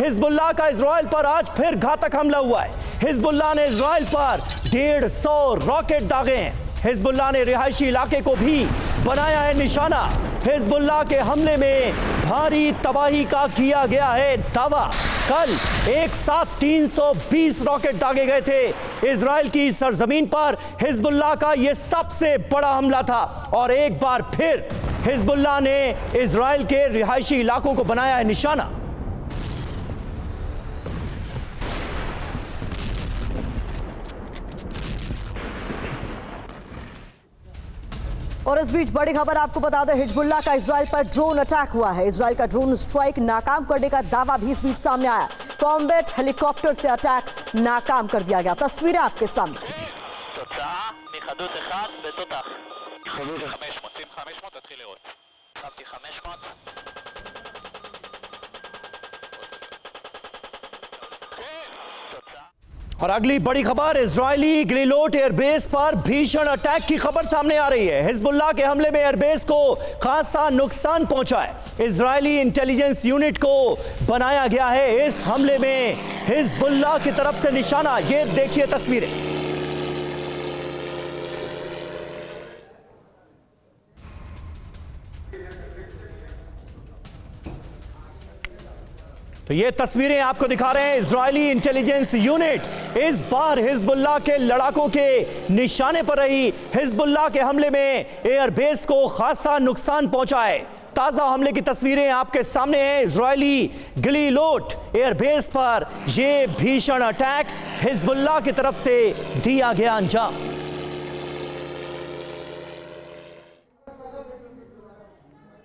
Hezbollah का Israel पर आज फिर घातक हमला हुआ है। हिजबुल्लाह ने इजराइल पर 150 रॉकेट दागे हैं। हिजबुल्लाह ने रिहायशी इलाके को भी बनाया है निशाना। हिजबुल्लाह के हमले में भारी तबाही का किया गया है दावा। कल एक साथ 320 रॉकेट दागे गए थे। इजराइल की सरजमीन पर हिजबुल्लाह का यह सबसे बड़ा हमला था और एक बार फिर हिजबुल्लाह ने इजराइल के रिहायशी इलाकों को बनाया है निशाना। और इस बीच बड़ी खबर आपको बता दें, हिजबुल्लाह का इजराइल पर ड्रोन अटैक हुआ है। इजराइल का ड्रोन स्ट्राइक नाकाम करने का दावा भी इस बीच सामने आया। कॉम्बैट हेलीकॉप्टर से अटैक नाकाम कर दिया गया। तस्वीरें आपके सामने। और अगली बड़ी खबर, इजरायली गिलिलोट एयरबेस पर भीषण अटैक की खबर सामने आ रही है। हिजबुल्लाह के हमले में एयरबेस को खासा नुकसान पहुंचा है। इजरायली इंटेलिजेंस यूनिट को बनाया गया है। इस हमले में हिजबुल्लाह की तरफ से निशाना, ये देखिए तस्वीरें। तो ये तस्वीरें आपको दिखा रहे हैं। इजरायली इंटेलिजेंस यूनिट इस बार हिजबुल्लाह के लड़ाकों के निशाने पर रही। हिजबुल्लाह के हमले में एयरबेस को खासा नुकसान पहुंचा है। ताजा हमले की तस्वीरें आपके सामने हैं। इजरायली गिलिलोट एयरबेस पर यह भीषण अटैक हिजबुल्लाह की तरफ से दिया गया अंजाम।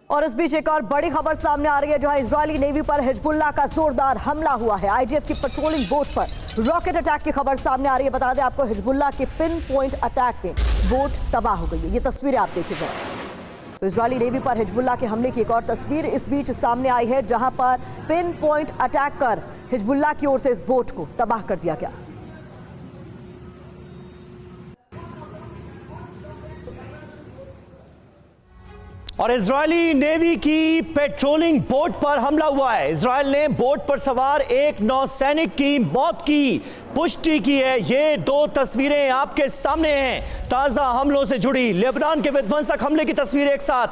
और इस बीच एक और बड़ी खबर सामने आ रही है, जहां इजरायली नेवी पर हिजबुल्लाह का जोरदार हमला हुआ है। आईडीएफ की पेट्रोलिंग बोट पर रॉकेट अटैक की खबर सामने आ रही है। बता दें आपको, हिजबुल्लाह के पिन पॉइंट अटैक में बोट तबाह हो गई है। ये तस्वीरें आप देखिए जरा। तो इजरायली नेवी पर हिजबुल्लाह के हमले की एक और तस्वीर इस बीच सामने आई है, जहां पर पिन पॉइंट अटैक कर हिजबुल्लाह की ओर से इस बोट को तबाह कर दिया गया। और इजरायली नेवी की पेट्रोलिंग बोट पर हमला हुआ है। इजरायल ने बोट पर सवार एक नौसैनिक की मौत की पुष्टि की है। ये दो तस्वीरें आपके सामने हैं, ताजा हमलों से जुड़ी लेबनान के विध्वंसक हमले की तस्वीर एक साथ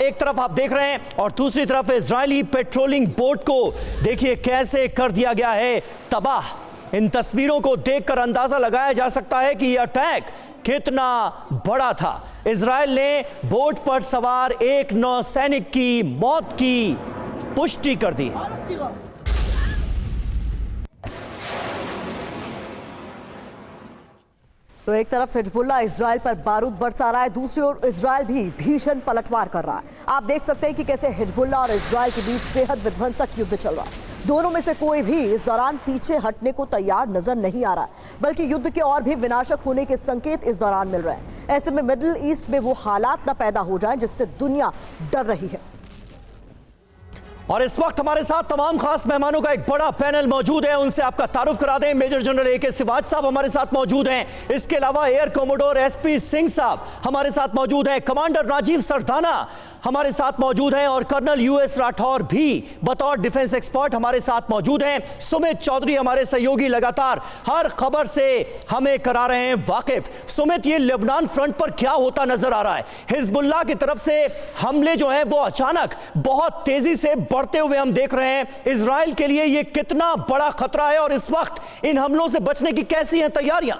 एक तरफ आप देख रहे हैं और दूसरी तरफ इजरायली पेट्रोलिंग बोट को देखिए कैसे कर दिया गया है तबाह। इन तस्वीरों को देखकर अंदाजा लगाया जा सकता है कि यह अटैक कितना बड़ा था। इजरायल ने बोट पर सवार एक नौसैनिक की मौत की पुष्टि कर दी है। तो एक तरफ हिजबुल्लाह इजरायल पर बारूद बरसा रहा है, दूसरी ओर इजरायल भी भीषण पलटवार कर रहा है। आप देख सकते हैं कि कैसे हिजबुल्लाह और इजरायल के बीच बेहद विध्वंसक युद्ध चल रहा है। दोनों में से कोई भी इस दौरान पीछे हटने को तैयार नजर नहीं आ रहा, बल्कि युद्ध के और भी विनाशक होने के संकेत इस दौरान मिल रहे हैं। ऐसे में मिडिल ईस्ट में वो हालात न पैदा हो जाएं जिससे दुनिया डर रही है। और इस वक्त हमारे साथ तमाम खास मेहमानों का एक बड़ा पैनल मौजूद है, उनसे आपका तारुफ करा दें। मेजर जनरल ए के सिवाज साहब हमारे साथ मौजूद हैं। इसके अलावा एयर कोमोडोर एसपी सिंह साहब हमारे साथ मौजूद हैं। कमांडर राजीव सरदाना हमारे साथ मौजूद हैं और कर्नल यूएस राठौर भी बतौर डिफेंस एक्सपर्ट हमारे साथ मौजूद हैं। सुमित चौधरी हमारे सहयोगी लगातार हर खबर से हमें करा रहे हैं वाकिफ। सुमित, ये लेबनान फ्रंट पर क्या होता नजर आ रहा है? हिजबुल्लाह की तरफ से हमले जो हैं वो अचानक बहुत तेजी से बढ़ते हुए हम देख रहे हैं। इजराइल के लिए ये कितना बड़ा खतरा है और इस वक्त इन हमलों से बचने की कैसी हैं तैयारियां?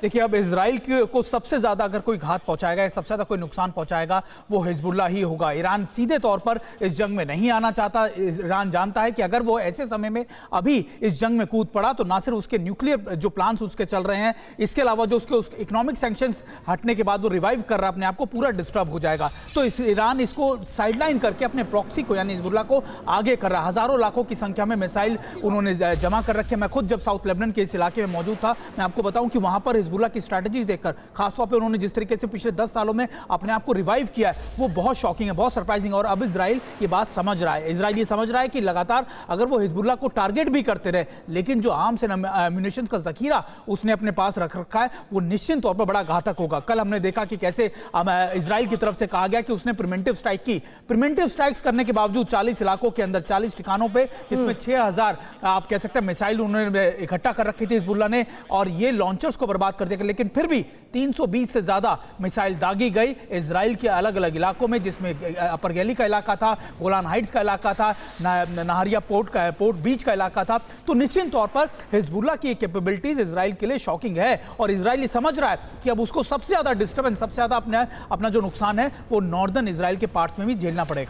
देखिए, अब इजराइल को सबसे ज्यादा अगर कोई घात पहुंचाएगा, सबसे ज्यादा कोई नुकसान पहुंचाएगा वो हिजबुल्लाह ही होगा। ईरान सीधे तौर पर इस जंग में नहीं आना चाहता। ईरान जानता है कि अगर वो ऐसे समय में अभी इस जंग में कूद पड़ा तो ना सिर्फ उसके न्यूक्लियर जो प्लान्स उसके चल रहे हैं, इसके अलावा जो उसके इकोनॉमिक सैंक्शंस हटने के बाद वो रिवाइव कर रहा है अपने आप को, पूरा डिस्टर्ब हो जाएगा। तो ईरान इसको साइडलाइन करके अपने प्रॉक्सी को यानी हिजबुल्लाह को आगे कर रहा है। हजारों लाखों की संख्या में मिसाइल उन्होंने जमा कर रखे। मैं खुद जब साउथ लेबनान के इस इलाके में मौजूद था, मैं आपको बताऊं कि वहां पर हिजबुल्लाह की स्ट्रैटेजीज देखकर, खासतौर पे उन्होंने जिस तरीके से पिछले 10 सालों में अपने आप को रिवाइव किया है, वो बहुत शॉकिंग है, बहुत सरप्राइजिंग है। और अब इजराइल ये बात समझ रहा है, इजराइल ये समझ रहा है कि लगातार अगर वो हिजबुल्लाह को टारगेट भी करते रहे, लेकिन जो आर्म्स एंड एम्यूनिशन का जखीरा उसने अपने पास रख रखा है, वो निश्चित तौर पर बड़ा घातक होगा। कल हमने देखा कि कैसे इजराइल की तरफ से कहा गया कि उसने प्रिवेंटिव स्ट्राइक की। प्रिवेंटिव स्ट्राइक्स करने के बावजूद 40 इलाकों के अंदर 40 ठिकानों पे, जिसमें 6000 आप कह सकते हैं मिसाइल उन्होंने इकट्ठा कर रखी थी हिजबुल्लाह ने, और ये लॉन्चर्स को बर्बाद कर दिया। लेकिन फिर भी 320 से ज्यादा मिसाइल दागी गई इजराइल के अलग अलग इलाकों में, जिसमें अपर गैली का इलाका था, गोलान हाइट्स का इलाका था, नहरिया पोर्ट बीच का इलाका था। तो निश्चित तौर पर हिजबुल्लाह की कैपेबिलिटीज इजराइल के लिए शॉकिंग है, और इजराइल समझ रहा है कि अब उसको सबसे ज्यादा डिस्टर्बेंस, सबसे ज्यादा अपना जो नुकसान है वो नॉर्दर्न इजराइल के पार्ट्स में भी झेलना पड़ेगा।